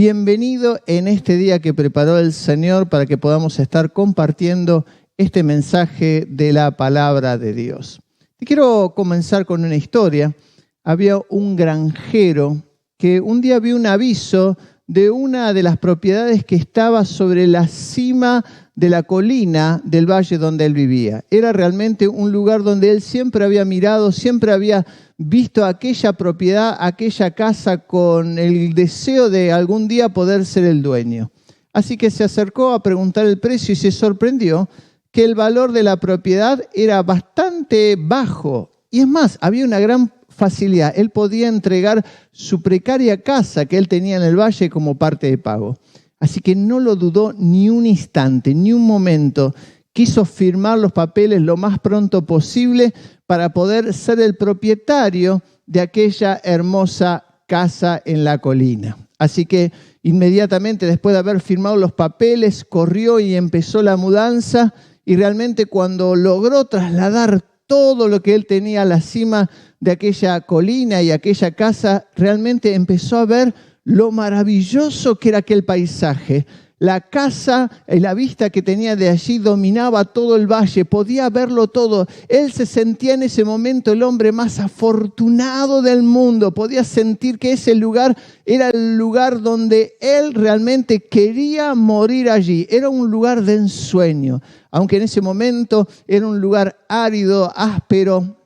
Bienvenido en este día que preparó el Señor para que podamos estar compartiendo este mensaje de la palabra de Dios. Te quiero comenzar con una historia. Había un granjero que un día vio un aviso de una de las propiedades que estaba sobre la cima de la colina del valle donde él vivía. Era realmente un lugar donde él siempre había mirado, siempre había visto aquella propiedad, aquella casa con el deseo de algún día poder ser el dueño. Así que se acercó a preguntar el precio y se sorprendió que el valor de la propiedad era bastante bajo. Y es más, había una gran facilidad. Él podía entregar su precaria casa que él tenía en el valle como parte de pago. Así que no lo dudó ni un instante, ni un momento. Quiso firmar los papeles lo más pronto posible para poder ser el propietario de aquella hermosa casa en la colina. Así que inmediatamente después de haber firmado los papeles, corrió y empezó la mudanza. Y realmente cuando logró trasladar todo lo que él tenía a la cima de aquella colina y aquella casa, realmente empezó a ver lo maravilloso que era aquel paisaje. La casa y la vista que tenía de allí dominaba todo el valle, podía verlo todo. Él se sentía en ese momento el hombre más afortunado del mundo. Podía sentir que ese lugar era el lugar donde él realmente quería morir allí. Era un lugar de ensueño, aunque en ese momento era un lugar árido, áspero,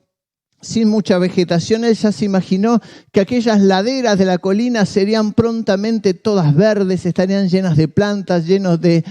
sin mucha vegetación. Él ya se imaginó que aquellas laderas de la colina serían prontamente todas verdes, estarían llenas de plantas, llenos de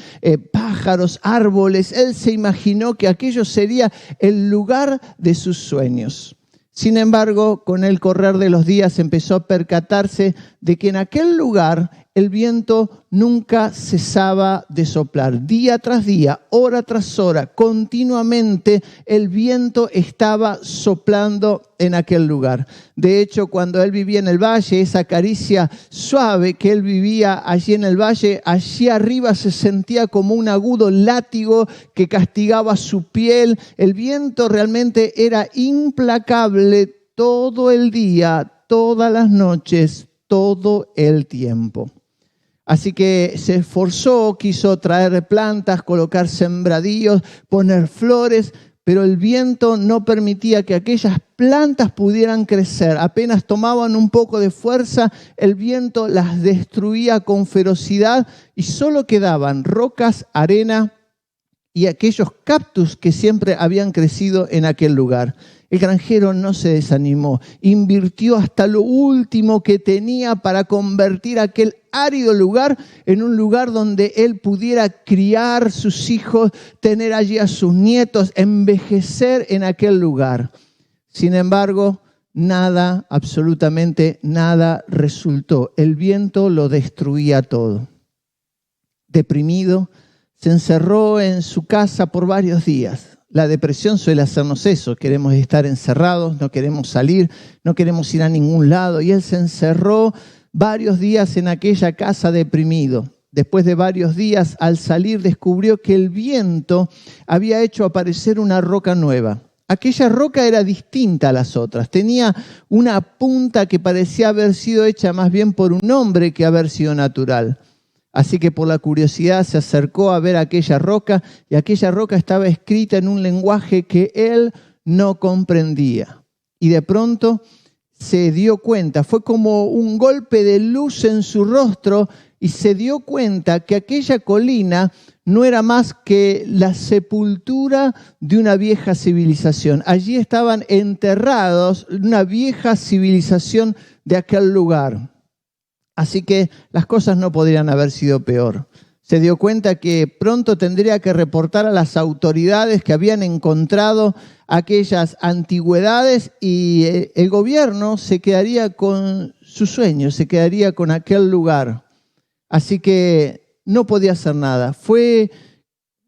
pájaros, árboles. Él se imaginó que aquello sería el lugar de sus sueños. Sin embargo, con el correr de los días empezó a percatarse de que en aquel lugar el viento nunca cesaba de soplar. Día tras día, hora tras hora, continuamente el viento estaba soplando en aquel lugar. De hecho, cuando él vivía en el valle, esa caricia suave que él vivía allí en el valle, allí arriba se sentía como un agudo látigo que castigaba su piel. El viento realmente era implacable todo el día, todas las noches, todo el tiempo. Así que se esforzó, quiso traer plantas, colocar sembradíos, poner flores, pero el viento no permitía que aquellas plantas pudieran crecer. Apenas tomaban un poco de fuerza, el viento las destruía con ferocidad y solo quedaban rocas, arena y aquellos cactus que siempre habían crecido en aquel lugar. El granjero no se desanimó, invirtió hasta lo último que tenía para convertir aquel árido lugar en un lugar donde él pudiera criar sus hijos, tener allí a sus nietos, envejecer en aquel lugar. Sin embargo, nada, absolutamente nada resultó. El viento lo destruía todo. Deprimido, se encerró en su casa por varios días. La depresión suele hacernos eso, queremos estar encerrados, no queremos salir, no queremos ir a ningún lado. Y él se encerró varios días en aquella casa deprimido. Después de varios días, al salir, descubrió que el viento había hecho aparecer una roca nueva. Aquella roca era distinta a las otras, tenía una punta que parecía haber sido hecha más bien por un hombre que haber sido natural. Así que por la curiosidad se acercó a ver aquella roca y aquella roca estaba escrita en un lenguaje que él no comprendía. Y de pronto se dio cuenta, fue como un golpe de luz en su rostro y se dio cuenta que aquella colina no era más que la sepultura de una vieja civilización. Allí estaban enterrados una vieja civilización de aquel lugar. Así que las cosas no podrían haber sido peor. Se dio cuenta que pronto tendría que reportar a las autoridades que habían encontrado aquellas antigüedades y el gobierno se quedaría con sus sueños, se quedaría con aquel lugar. Así que no podía hacer nada.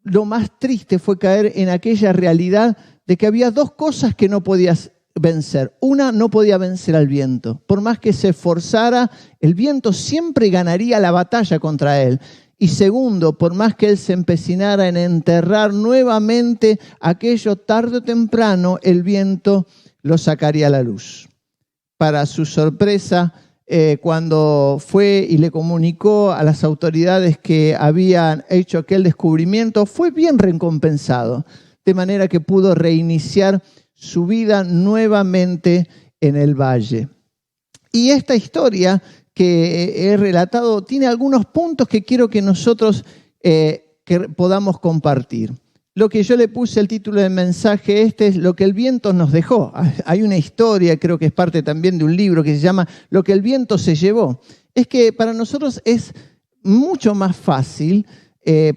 Lo más triste fue caer en aquella realidad de que había dos cosas que no podías vencer. Una, no podía vencer al viento. Por más que se esforzara, el viento siempre ganaría la batalla contra él. Y segundo, por más que él se empecinara en enterrar nuevamente aquello, tarde o temprano el viento lo sacaría a la luz. Para su sorpresa, cuando fue y le comunicó a las autoridades que habían hecho aquel descubrimiento, fue bien recompensado, de manera que pudo reiniciar su vida nuevamente en el valle. Y esta historia que he relatado tiene algunos puntos que quiero que nosotros que podamos compartir. Lo que yo le puse el título del mensaje es lo que el viento nos dejó. Hay una historia, creo que es parte también de un libro que se llama Lo que el viento se llevó. Es que para nosotros es mucho más fácil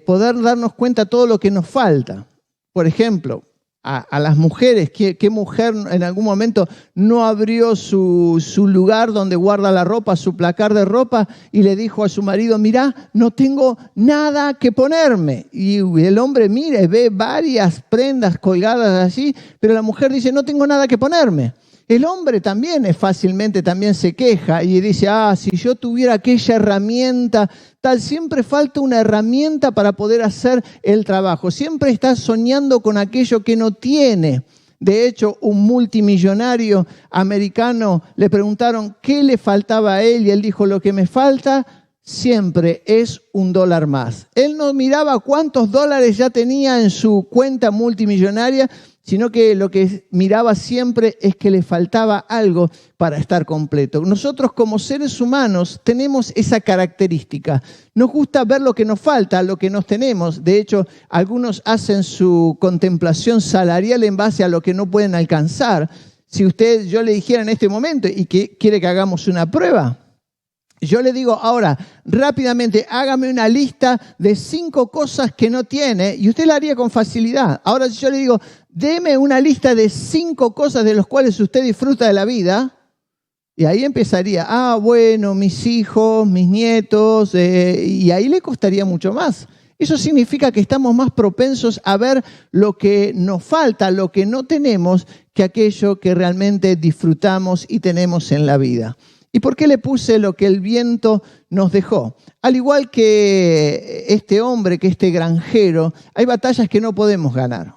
poder darnos cuenta de todo lo que nos falta. Por ejemplo, a las mujeres, ¿qué mujer en algún momento no abrió su lugar donde guarda la ropa, su placar de ropa, y le dijo a su marido, mirá, no tengo nada que ponerme? Y el hombre mira y ve varias prendas colgadas allí, pero la mujer dice, no tengo nada que ponerme. El hombre también fácilmente también se queja y dice, si yo tuviera aquella herramienta, tal, siempre falta una herramienta para poder hacer el trabajo. Siempre está soñando con aquello que no tiene. De hecho, un multimillonario americano le preguntaron qué le faltaba a él y él dijo, lo que me falta siempre es $1 más. Él no miraba cuántos dólares ya tenía en su cuenta multimillonaria, sino que lo que miraba siempre es que le faltaba algo para estar completo. Nosotros como seres humanos tenemos esa característica. Nos gusta ver lo que nos falta, lo que no tenemos. De hecho, algunos hacen su contemplación salarial en base a lo que no pueden alcanzar. Si yo le dijera en este momento y que quiere que hagamos una prueba, yo le digo ahora, rápidamente, hágame una lista de 5 cosas que no tiene y usted la haría con facilidad. Ahora si yo le digo, deme una lista de 5 cosas de las cuales usted disfruta de la vida, y ahí empezaría, bueno, mis hijos, mis nietos, y ahí le costaría mucho más. Eso significa que estamos más propensos a ver lo que nos falta, lo que no tenemos, que aquello que realmente disfrutamos y tenemos en la vida. ¿Y por qué le puse lo que el viento nos dejó? Al igual que este hombre, que este granjero, hay batallas que no podemos ganar.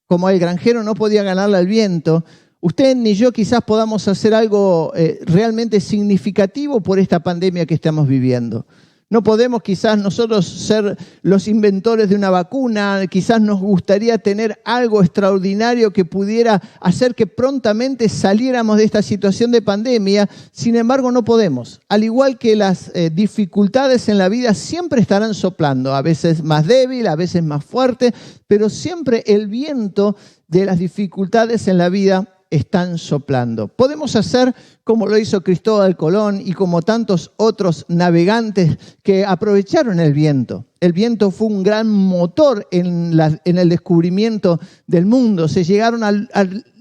Como el granjero no podía ganarle al viento, usted ni yo quizás podamos hacer algo realmente significativo por esta pandemia que estamos viviendo. No podemos quizás nosotros ser los inventores de una vacuna, quizás nos gustaría tener algo extraordinario que pudiera hacer que prontamente saliéramos de esta situación de pandemia, sin embargo no podemos. Al igual que las dificultades en la vida siempre estarán soplando, a veces más débil, a veces más fuerte, pero siempre el viento de las dificultades en la vida están soplando. Podemos hacer como lo hizo Cristóbal Colón y como tantos otros navegantes que aprovecharon el viento. El viento fue un gran motor en el descubrimiento del mundo. Se llegaron a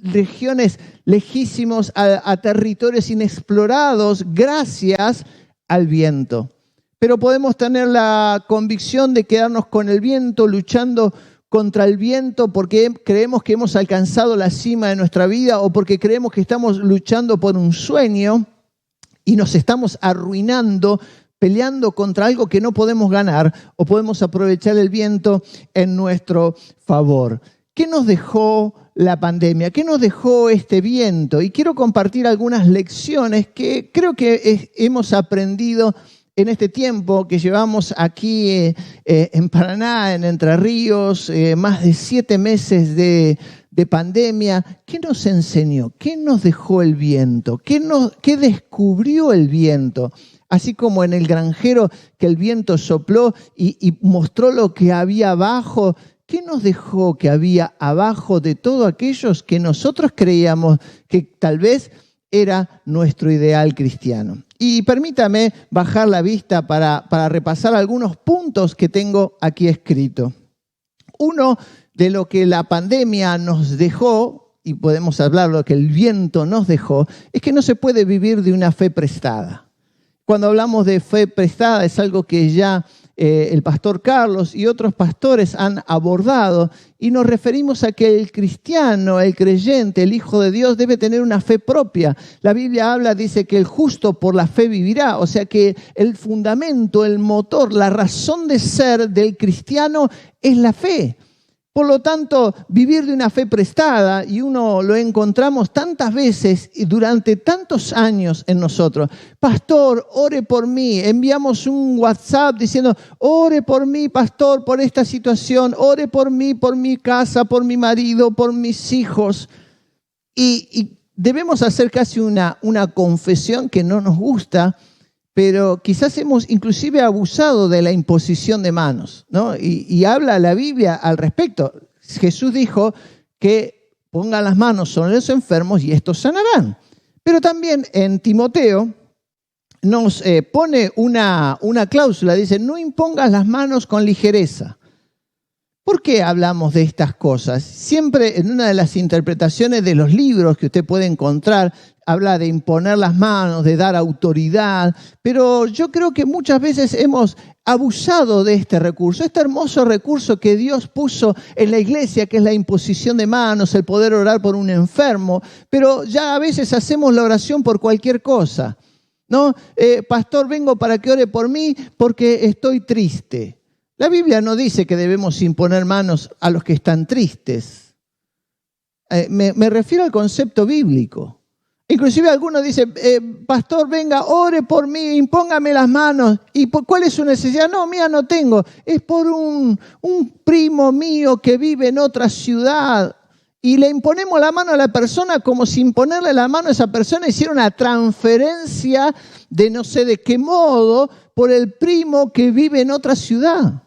regiones lejísimos, a territorios inexplorados gracias al viento. Pero podemos tener la convicción de quedarnos con el viento, luchando contra el viento porque creemos que hemos alcanzado la cima de nuestra vida o porque creemos que estamos luchando por un sueño y nos estamos arruinando, peleando contra algo que no podemos ganar, o podemos aprovechar el viento en nuestro favor. ¿Qué nos dejó la pandemia? ¿Qué nos dejó este viento? Y quiero compartir algunas lecciones que creo que hemos aprendido en este tiempo que llevamos aquí en Paraná, en Entre Ríos, más de 7 meses de pandemia. ¿Qué nos enseñó? ¿Qué nos dejó el viento? ¿Qué descubrió el viento? Así como en el granjero que el viento sopló y mostró lo que había abajo, ¿qué nos dejó que había abajo de todos aquellos que nosotros creíamos que tal vez era nuestro ideal cristiano? Y permítame bajar la vista para repasar algunos puntos que tengo aquí escrito. Uno de lo que la pandemia nos dejó, y podemos hablar de lo que el viento nos dejó, es que no se puede vivir de una fe prestada. Cuando hablamos de fe prestada es algo que ya el pastor Carlos y otros pastores han abordado, y nos referimos a que el cristiano, el creyente, el Hijo de Dios debe tener una fe propia. La Biblia dice que el justo por la fe vivirá, o sea que el fundamento, el motor, la razón de ser del cristiano es la fe. Por lo tanto, vivir de una fe prestada, y uno lo encontramos tantas veces y durante tantos años en nosotros. Pastor, ore por mí. Enviamos un WhatsApp diciendo, ore por mí, pastor, por esta situación. Ore por mí, por mi casa, por mi marido, por mis hijos. Y debemos hacer casi una confesión que no nos gusta, pero quizás hemos inclusive abusado de la imposición de manos, ¿no? Y habla la Biblia al respecto. Jesús dijo que pongan las manos sobre los enfermos y estos sanarán. Pero también en Timoteo nos pone una cláusula, dice, no impongas las manos con ligereza. ¿Por qué hablamos de estas cosas? Siempre en una de las interpretaciones de los libros que usted puede encontrar, habla de imponer las manos, de dar autoridad, pero yo creo que muchas veces hemos abusado de este recurso, este hermoso recurso que Dios puso en la iglesia, que es la imposición de manos, el poder orar por un enfermo, pero ya a veces hacemos la oración por cualquier cosa, ¿no? Pastor, vengo para que ore por mí porque estoy triste. La Biblia no dice que debemos imponer manos a los que están tristes. Me refiero al concepto bíblico. Inclusive algunos dicen, pastor, venga, ore por mí, impóngame las manos. ¿Y cuál es su necesidad? No, mía no tengo. Es por un primo mío que vive en otra ciudad. Y le imponemos la mano a la persona como si imponerle la mano a esa persona hiciera una transferencia de no sé de qué modo por el primo que vive en otra ciudad.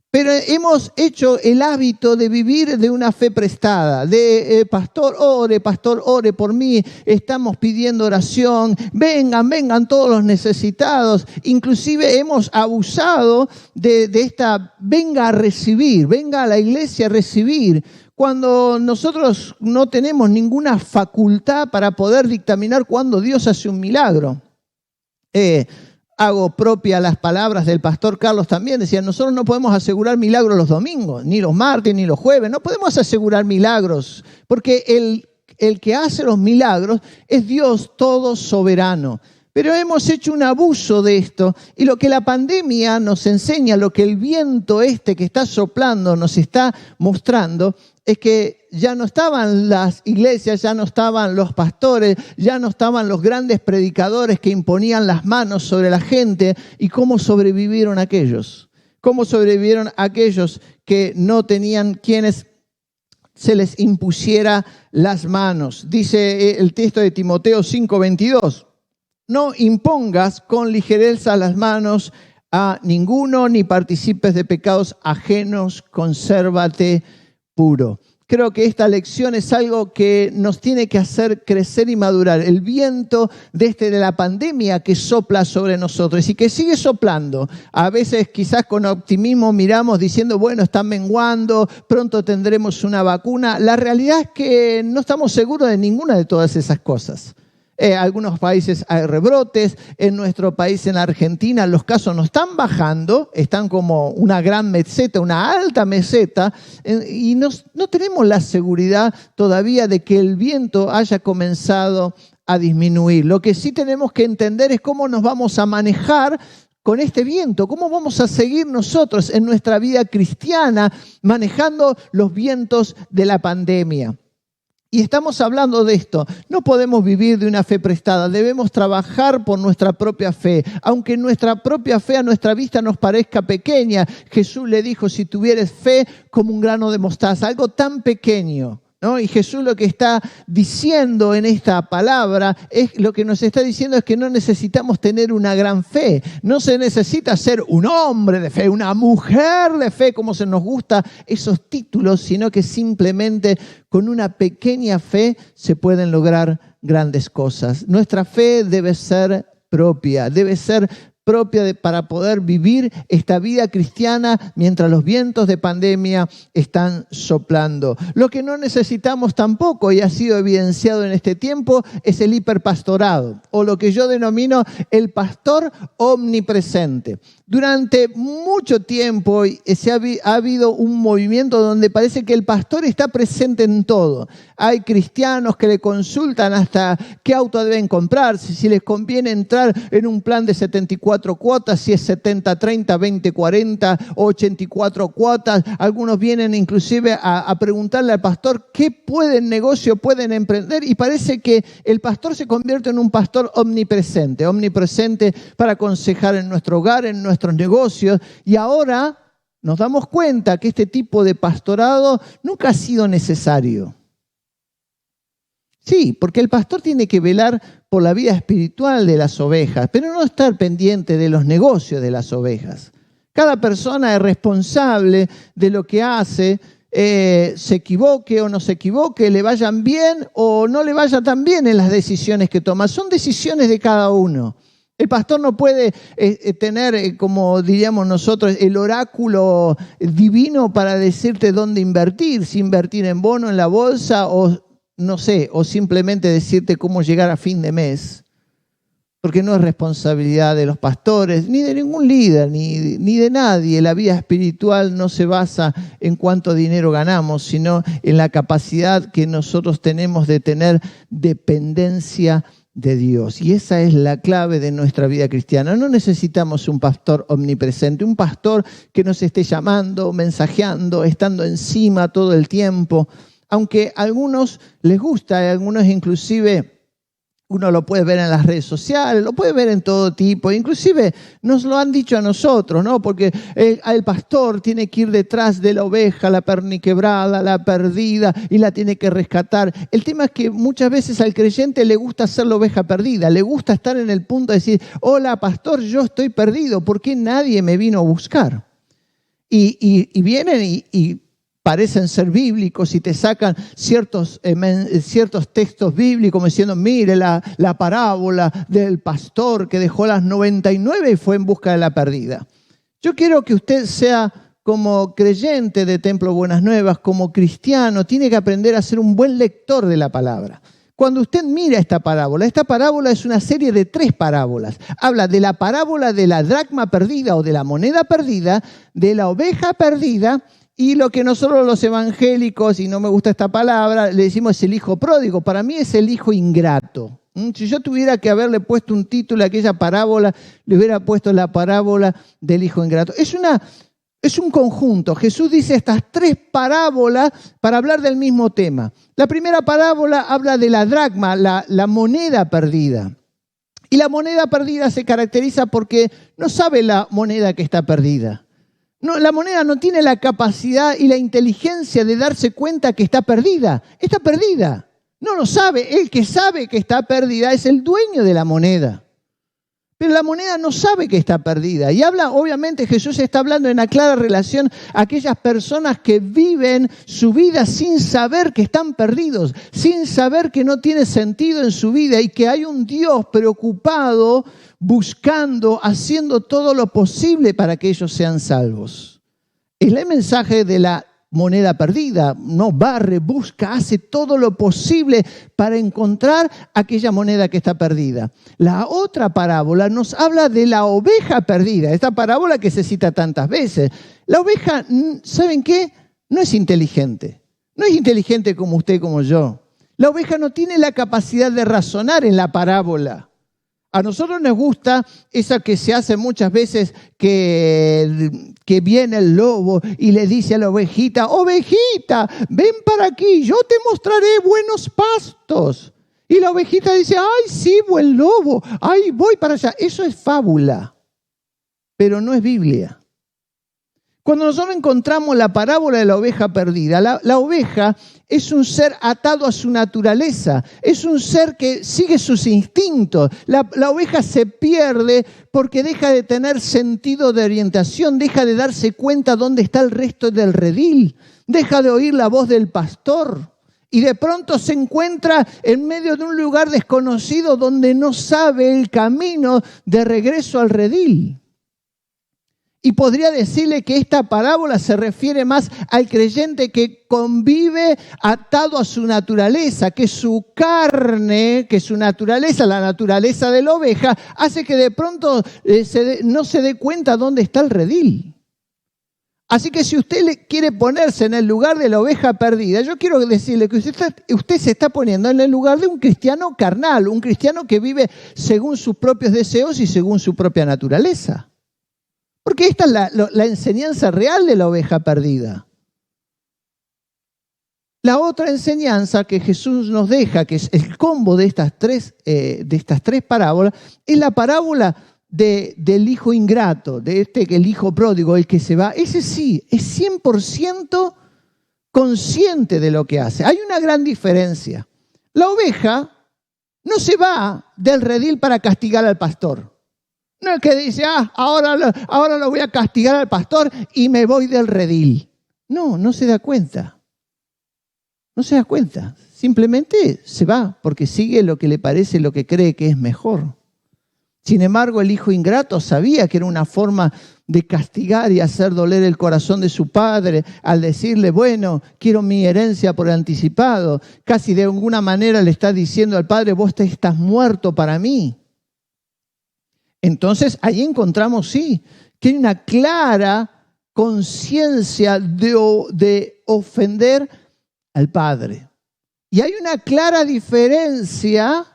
Pero hemos hecho el hábito de vivir de una fe prestada, de pastor, ore por mí, estamos pidiendo oración, vengan todos los necesitados. Inclusive hemos abusado de esta, venga a recibir, venga a la iglesia a recibir, cuando nosotros no tenemos ninguna facultad para poder dictaminar cuándo Dios hace un milagro. Hago propia las palabras del pastor Carlos también, decía, nosotros no podemos asegurar milagros los domingos, ni los martes, ni los jueves, no podemos asegurar milagros, porque el que hace los milagros es Dios todo soberano. Pero hemos hecho un abuso de esto, y lo que la pandemia nos enseña, lo que el viento que está soplando nos está mostrando, es que ya no estaban las iglesias, ya no estaban los pastores, ya no estaban los grandes predicadores que imponían las manos sobre la gente. ¿Y cómo sobrevivieron aquellos? ¿Cómo sobrevivieron aquellos que no tenían quienes se les impusiera las manos? Dice el texto de Timoteo 5:22. No impongas con ligereza las manos a ninguno, ni participes de pecados ajenos, consérvate puro. Creo que esta lección es algo que nos tiene que hacer crecer y madurar. El viento de la pandemia que sopla sobre nosotros y que sigue soplando. A veces quizás con optimismo miramos diciendo, bueno, están menguando, pronto tendremos una vacuna. La realidad es que no estamos seguros de ninguna de todas esas cosas. Algunos países hay rebrotes, en nuestro país, en la Argentina, los casos no están bajando, están como una gran meseta, una alta meseta, y no tenemos la seguridad todavía de que el viento haya comenzado a disminuir. Lo que sí tenemos que entender es cómo nos vamos a manejar con este viento, cómo vamos a seguir nosotros en nuestra vida cristiana manejando los vientos de la pandemia. Y estamos hablando de esto. No podemos vivir de una fe prestada. Debemos trabajar por nuestra propia fe. Aunque nuestra propia fe a nuestra vista nos parezca pequeña, Jesús le dijo, si tuvieres fe como un grano de mostaza, algo tan pequeño, ¿no? Y Jesús lo que está diciendo en esta palabra, lo que nos está diciendo es que no necesitamos tener una gran fe. No se necesita ser un hombre de fe, una mujer de fe, como se nos gusta esos títulos, sino que simplemente con una pequeña fe se pueden lograr grandes cosas. Nuestra fe debe ser propia para poder vivir esta vida cristiana mientras los vientos de pandemia están soplando. Lo que no necesitamos tampoco, y ha sido evidenciado en este tiempo, es el hiperpastorado, o lo que yo denomino el pastor omnipresente. Durante mucho tiempo ha habido un movimiento donde parece que el pastor está presente en todo. Hay cristianos que le consultan hasta qué auto deben comprar, si les conviene entrar en un plan de 74 24 cuotas, si es 70, 30, 20, 40 o 84 cuotas. Algunos vienen inclusive a preguntarle al pastor qué negocio pueden emprender, y parece que el pastor se convierte en un pastor omnipresente para aconsejar en nuestro hogar, en nuestros negocios, y ahora nos damos cuenta que este tipo de pastorado nunca ha sido necesario. Sí, porque el pastor tiene que velar por la vida espiritual de las ovejas, pero no estar pendiente de los negocios de las ovejas. Cada persona es responsable de lo que hace, se equivoque o no se equivoque, le vayan bien o no le vaya tan bien en las decisiones que toma. Son decisiones de cada uno. El pastor no puede tener, como diríamos nosotros, el oráculo divino para decirte dónde invertir, si invertir en bono, en la bolsa o no sé, o simplemente decirte cómo llegar a fin de mes, porque no es responsabilidad de los pastores, ni de ningún líder, ni de nadie. La vida espiritual no se basa en cuánto dinero ganamos, sino en la capacidad que nosotros tenemos de tener dependencia de Dios. Y esa es la clave de nuestra vida cristiana. No necesitamos un pastor omnipresente, un pastor que nos esté llamando, mensajeando, estando encima todo el tiempo. Aunque a algunos les gusta, a algunos inclusive uno lo puede ver en las redes sociales, lo puede ver en todo tipo, inclusive nos lo han dicho a nosotros, ¿no? Porque el pastor tiene que ir detrás de la oveja, la perniquebrada, la perdida, y la tiene que rescatar. El tema es que muchas veces al creyente le gusta ser la oveja perdida, le gusta estar en el punto de decir, hola pastor, yo estoy perdido, ¿por qué nadie me vino a buscar? Y vienen y parecen ser bíblicos y te sacan ciertos textos bíblicos como diciendo, mire la parábola del pastor que dejó las 99 y fue en busca de la perdida. Yo quiero que usted sea como creyente de Templo Buenas Nuevas, como cristiano, tiene que aprender a ser un buen lector de la palabra. Cuando usted mira esta parábola es una serie de 3 parábolas. Habla de la parábola de la dracma perdida o de la moneda perdida, de la oveja perdida, y lo que nosotros los evangélicos, y no me gusta esta palabra, le decimos es el hijo pródigo. Para mí es el hijo ingrato. Si yo tuviera que haberle puesto un título a aquella parábola, le hubiera puesto la parábola del hijo ingrato. Es un conjunto. Jesús dice estas 3 parábolas para hablar del mismo tema. La primera parábola habla de la dracma, la moneda perdida. Y la moneda perdida se caracteriza porque no sabe la moneda que está perdida. No, la moneda no tiene la capacidad y la inteligencia de darse cuenta que está perdida. Está perdida. No lo sabe. El que sabe que está perdida es el dueño de la moneda. Pero la moneda no sabe que está perdida. Y obviamente Jesús está hablando en la clara relación a aquellas personas que viven su vida sin saber que están perdidos, sin saber que no tiene sentido en su vida y que hay un Dios preocupado, buscando, haciendo todo lo posible para que ellos sean salvos. Es el mensaje de la moneda perdida, no barre, busca, hace todo lo posible para encontrar aquella moneda que está perdida. La otra parábola nos habla de la oveja perdida, esta parábola que se cita tantas veces. La oveja, ¿saben qué? No es inteligente como usted, como yo. La oveja no tiene la capacidad de razonar en la parábola. A nosotros nos gusta esa que se hace muchas veces que viene el lobo y le dice a la ovejita, ovejita, ven para aquí, yo te mostraré buenos pastos. Y la ovejita dice, ay, sí, buen lobo, ay, voy para allá. Eso es fábula, pero no es Biblia. Cuando nosotros encontramos la parábola de la oveja perdida, la oveja es un ser atado a su naturaleza, es un ser que sigue sus instintos. La oveja se pierde porque deja de tener sentido de orientación, deja de darse cuenta dónde está el resto del redil, deja de oír la voz del pastor y de pronto se encuentra en medio de un lugar desconocido donde no sabe el camino de regreso al redil. Y podría decirle que esta parábola se refiere más al creyente que convive atado a su naturaleza, que su carne, que su naturaleza, la naturaleza de la oveja, hace que de pronto no se dé cuenta dónde está el redil. Así que si usted quiere ponerse en el lugar de la oveja perdida, yo quiero decirle que usted se está poniendo en el lugar de un cristiano carnal, un cristiano que vive según sus propios deseos y según su propia naturaleza. Porque esta es la enseñanza real de la oveja perdida. La otra enseñanza que Jesús nos deja, que es el combo de estas tres parábolas, es la parábola del hijo ingrato, el hijo pródigo, el que se va. Ese sí, es 100% consciente de lo que hace. Hay una gran diferencia. La oveja no se va del redil para castigar al pastor. No es que dice, ahora lo voy a castigar al pastor y me voy del redil. No se da cuenta. No se da cuenta. Simplemente se va porque sigue lo que le parece, lo que cree que es mejor. Sin embargo, el hijo ingrato sabía que era una forma de castigar y hacer doler el corazón de su padre al decirle, bueno, quiero mi herencia por anticipado. Casi de alguna manera le está diciendo al padre, vos estás muerto para mí. Entonces, ahí encontramos, sí, que hay una clara conciencia de ofender al padre. Y hay una clara diferencia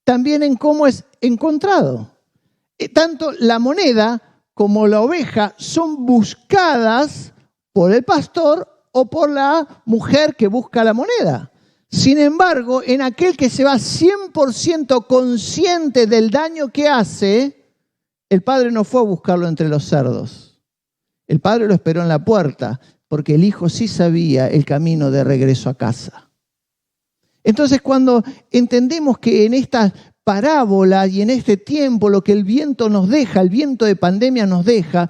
también en cómo es encontrado. Tanto la moneda como la oveja son buscadas por el pastor o por la mujer que busca la moneda. Sin embargo, en aquel que se va 100% consciente del daño que hace, el padre no fue a buscarlo entre los cerdos. El padre lo esperó en la puerta, porque el hijo sí sabía el camino de regreso a casa. Entonces, cuando entendemos que en esta parábola y en este tiempo lo que el viento nos deja, el viento de pandemia nos deja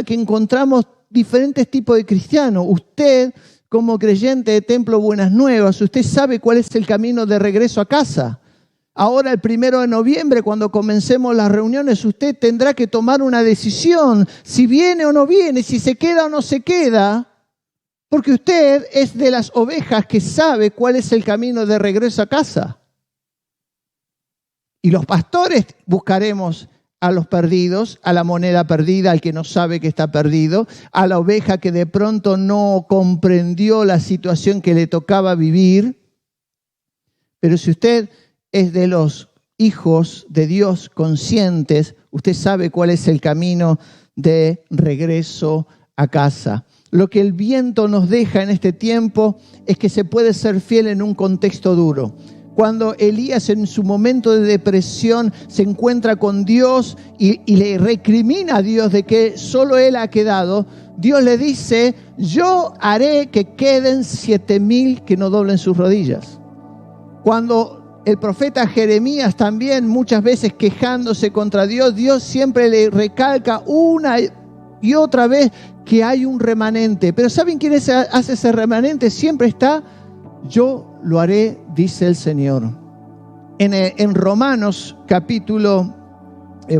que encontramos diferentes tipos de cristianos. Usted, como creyente de Templo Buenas Nuevas, usted sabe cuál es el camino de regreso a casa. Ahora, el 1 de noviembre, cuando comencemos las reuniones, usted tendrá que tomar una decisión, si viene o no viene, si se queda o no se queda, porque usted es de las ovejas que sabe cuál es el camino de regreso a casa. Y los pastores buscaremos a los perdidos, a la moneda perdida, al que no sabe que está perdido, a la oveja que de pronto no comprendió la situación que le tocaba vivir. Pero si usted es de los hijos de Dios conscientes, usted sabe cuál es el camino de regreso a casa. Lo que el viento nos deja en este tiempo es que se puede ser fiel en un contexto duro. Cuando Elías en su momento de depresión se encuentra con Dios y le recrimina a Dios de que solo él ha quedado, Dios le dice, yo haré que queden 7,000 que no doblen sus rodillas. Cuando el profeta Jeremías también muchas veces quejándose contra Dios, Dios siempre le recalca una y otra vez que hay un remanente. Pero ¿saben quién hace ese remanente? Siempre está, yo lo haré, dice el Señor. En Romanos capítulo,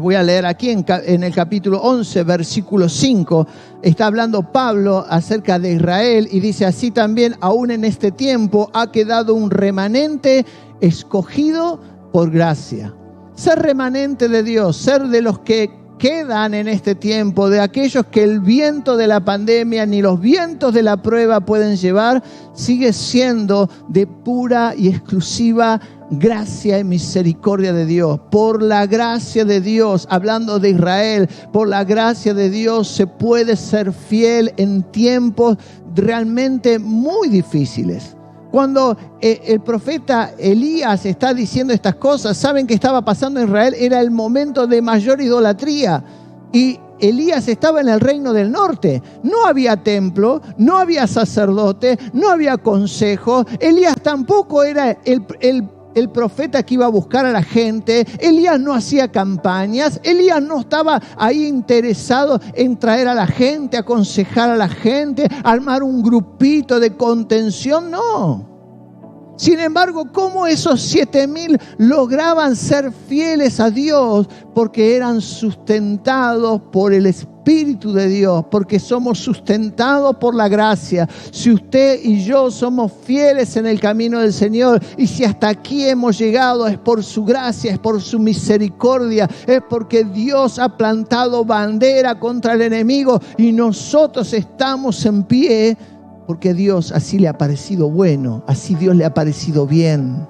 voy a leer aquí en el capítulo 11, versículo 5, está hablando Pablo acerca de Israel y dice, así también aún en este tiempo ha quedado un remanente escogido por gracia. Ser remanente de Dios, ser de los que quedan en este tiempo, de aquellos que el viento de la pandemia ni los vientos de la prueba pueden llevar, sigue siendo de pura y exclusiva gracia y misericordia de Dios. Por la gracia de Dios, hablando de Israel, por la gracia de Dios se puede ser fiel en tiempos realmente muy difíciles. Cuando el profeta Elías está diciendo estas cosas, saben que estaba pasando en Israel, era el momento de mayor idolatría. Y Elías estaba en el reino del norte. No había templo, no había sacerdote, no había consejo. Elías tampoco era el profeta que iba a buscar a la gente. Elías no hacía campañas. Elías no estaba ahí interesado en traer a la gente, aconsejar a la gente, armar un grupito de contención. No. Sin embargo, ¿cómo esos 7,000 lograban ser fieles a Dios? Porque eran sustentados por el Espíritu Espíritu de Dios, porque somos sustentados por la gracia. Si usted y yo somos fieles en el camino del Señor, y si hasta aquí hemos llegado, es por su gracia, es por su misericordia, es porque Dios ha plantado bandera contra el enemigo y nosotros estamos en pie, porque Dios así le ha parecido bueno, así Dios le ha parecido bien.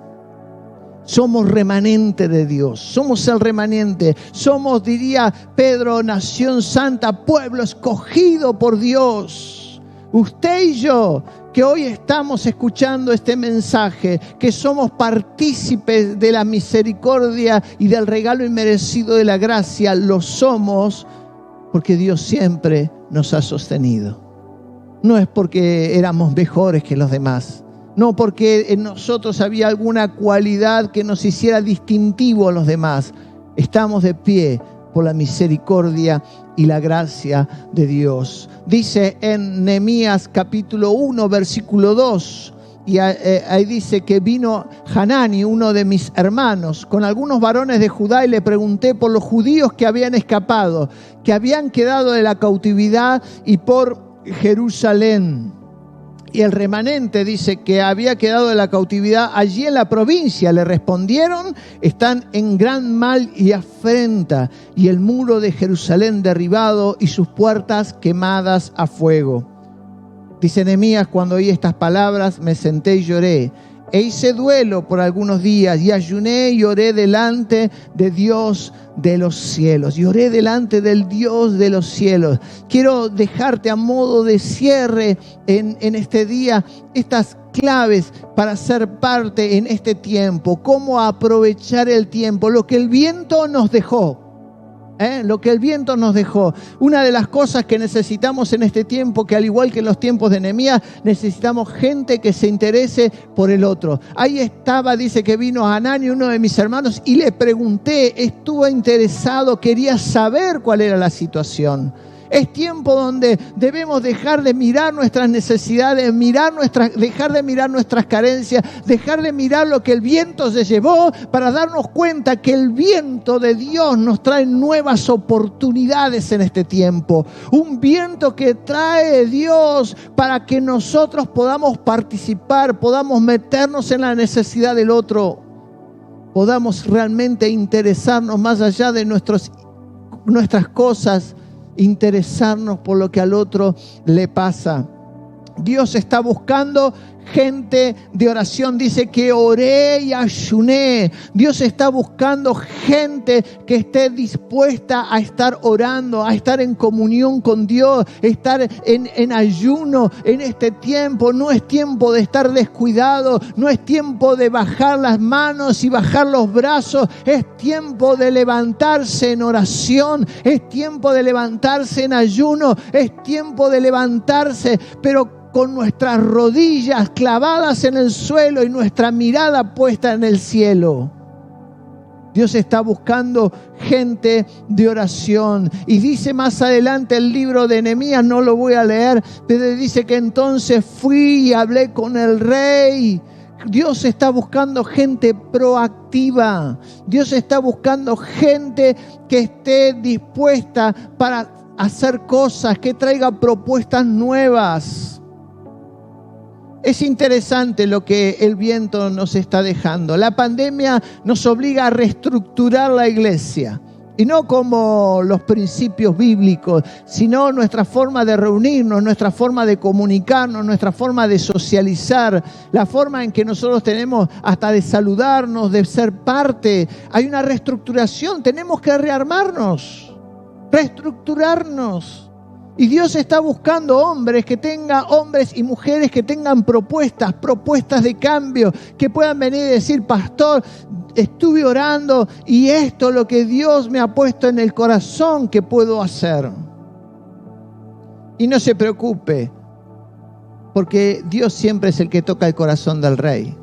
Somos remanente de Dios, somos el remanente, somos, diría Pedro, nación santa, pueblo escogido por Dios. Usted y yo, que hoy estamos escuchando este mensaje, que somos partícipes de la misericordia y del regalo inmerecido de la gracia, lo somos porque Dios siempre nos ha sostenido. No es porque éramos mejores que los demás, no porque en nosotros había alguna cualidad que nos hiciera distintivo a los demás. Estamos de pie por la misericordia y la gracia de Dios. Dice en Nehemías capítulo 1, versículo 2, y ahí dice que vino Hanani, uno de mis hermanos, con algunos varones de Judá, y le pregunté por los judíos que habían escapado, que habían quedado de la cautividad, y por Jerusalén. Y el remanente dice que había quedado de la cautividad allí en la provincia. Le respondieron: están en gran mal y afrenta, y el muro de Jerusalén derribado y sus puertas quemadas a fuego. Dice Nehemías: cuando oí estas palabras me senté y lloré, e hice duelo por algunos días, y ayuné y oré delante de Dios de los cielos. Y oré delante del Dios de los cielos. Quiero dejarte a modo de cierre en este día estas claves para ser parte en este tiempo. Cómo aprovechar el tiempo, lo que el viento nos dejó. Lo que el viento nos dejó. Una de las cosas que necesitamos en este tiempo, que al igual que en los tiempos de Nehemías, necesitamos gente que se interese por el otro. Ahí estaba, dice que vino Hanani, uno de mis hermanos, y le pregunté, estuvo interesado, quería saber cuál era la situación. Es tiempo donde debemos dejar de mirar nuestras necesidades, dejar de mirar nuestras carencias, dejar de mirar lo que el viento se llevó, para darnos cuenta que el viento de Dios nos trae nuevas oportunidades en este tiempo. Un viento que trae Dios para que nosotros podamos participar, podamos meternos en la necesidad del otro, podamos realmente interesarnos más allá de nuestras cosas, interesarnos por lo que al otro le pasa. Dios está buscando gente de oración. Dice que oré y ayuné. Dios está buscando gente que esté dispuesta a estar orando, a estar en comunión con Dios, estar en ayuno en este tiempo. No es tiempo de estar descuidado, no es tiempo de bajar las manos y bajar los brazos. Es tiempo de levantarse en oración, es tiempo de levantarse en ayuno, es tiempo de levantarse, pero con nuestras rodillas clavadas en el suelo y nuestra mirada puesta en el cielo. Dios está buscando gente de oración. Y dice más adelante el libro de Nehemías, no lo voy a leer, pero dice que entonces fui y hablé con el rey. Dios está buscando gente proactiva. Dios está buscando gente que esté dispuesta para hacer cosas, que traiga propuestas nuevas. Es interesante lo que el viento nos está dejando. La pandemia nos obliga a reestructurar la iglesia. Y no como los principios bíblicos, sino nuestra forma de reunirnos, nuestra forma de comunicarnos, nuestra forma de socializar, la forma en que nosotros tenemos hasta de saludarnos, de ser parte. Hay una reestructuración, tenemos que rearmarnos, reestructurarnos. Y Dios está buscando hombres y mujeres que tengan propuestas de cambio, que puedan venir y decir: pastor, estuve orando y esto es lo que Dios me ha puesto en el corazón que puedo hacer. Y no se preocupe, porque Dios siempre es el que toca el corazón del rey.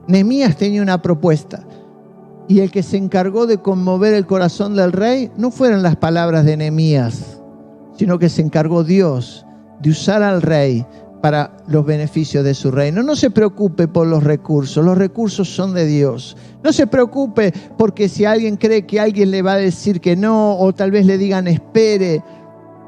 Nehemías tenía una propuesta, y el que se encargó de conmover el corazón del rey no fueron las palabras de Nehemías, sino que se encargó Dios de usar al rey para los beneficios de su reino. No se preocupe por los recursos son de Dios. No se preocupe porque si alguien cree que alguien le va a decir que no, o tal vez le digan espere.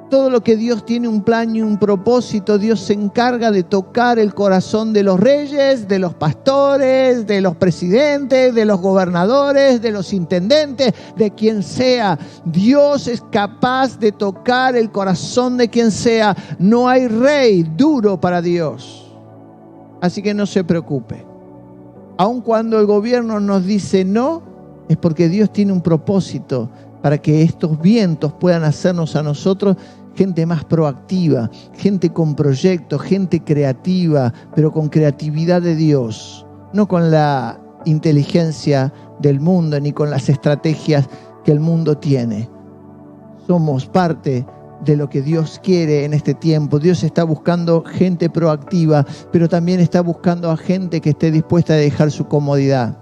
Todo lo que Dios tiene un plan y un propósito, Dios se encarga de tocar el corazón de los reyes, de los pastores, de los presidentes, de los gobernadores, de los intendentes, de quien sea. Dios es capaz de tocar el corazón de quien sea. No hay rey duro para Dios. Así que no se preocupe. Aun cuando el gobierno nos dice no, es porque Dios tiene un propósito para que estos vientos puedan hacernos a nosotros gente más proactiva, gente con proyectos, gente creativa, pero con creatividad de Dios, no con la inteligencia del mundo ni con las estrategias que el mundo tiene. Somos parte de lo que Dios quiere en este tiempo. Dios está buscando gente proactiva, pero también está buscando a gente que esté dispuesta a dejar su comodidad.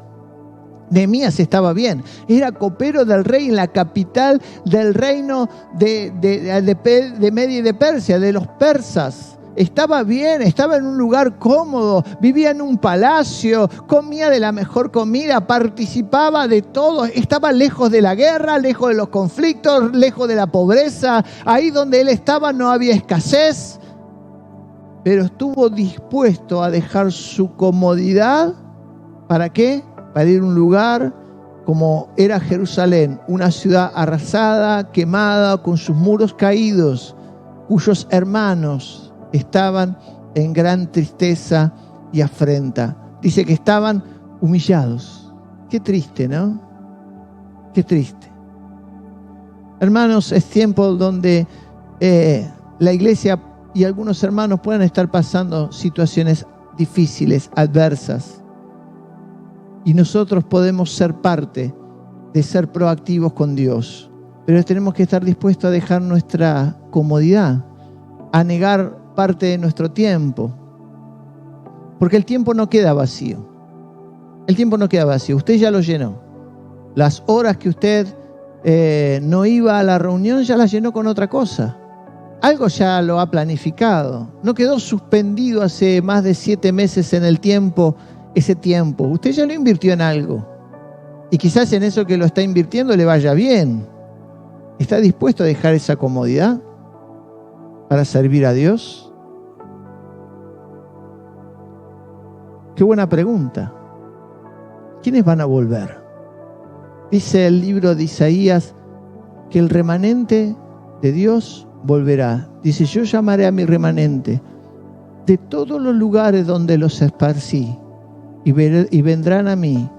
Nehemías estaba bien, era copero del rey en la capital del reino de Media y de Persia, de los persas. Estaba bien, estaba en un lugar cómodo, vivía en un palacio, comía de la mejor comida, participaba de todo, estaba lejos de la guerra, lejos de los conflictos, lejos de la pobreza. Ahí donde él estaba no había escasez, pero estuvo dispuesto a dejar su comodidad. ¿Para qué? Para ir a un lugar como era Jerusalén, una ciudad arrasada, quemada, con sus muros caídos, cuyos hermanos estaban en gran tristeza y afrenta. Dice que estaban humillados. Qué triste, ¿no? Qué triste. Hermanos, es tiempo donde la iglesia y algunos hermanos puedan estar pasando situaciones difíciles, adversas. Y nosotros podemos ser parte de ser proactivos con Dios. Pero tenemos que estar dispuestos a dejar nuestra comodidad, a negar parte de nuestro tiempo. Porque el tiempo no queda vacío. El tiempo no queda vacío. Usted ya lo llenó. Las horas que usted no iba a la reunión ya las llenó con otra cosa. Algo ya lo ha planificado. No quedó suspendido hace más de 7 meses en el tiempo. Ese tiempo, usted ya lo invirtió en algo y quizás en eso que lo está invirtiendo le vaya bien. ¿Está dispuesto a dejar esa comodidad para servir a Dios? Qué buena pregunta. ¿Quiénes van a volver? Dice el libro de Isaías que el remanente de Dios volverá. Dice, yo llamaré a mi remanente de todos los lugares donde los esparcí. Y vendrán a mí,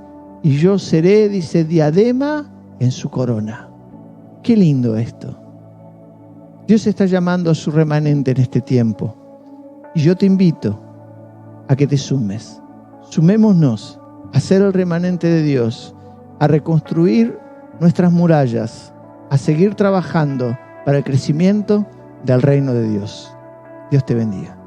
y yo seré, dice, diadema en su corona. Qué lindo esto. Dios está llamando a su remanente en este tiempo. Y yo te invito a que te sumes. Sumémonos a ser el remanente de Dios, a reconstruir nuestras murallas, a seguir trabajando para el crecimiento del reino de Dios. Dios te bendiga.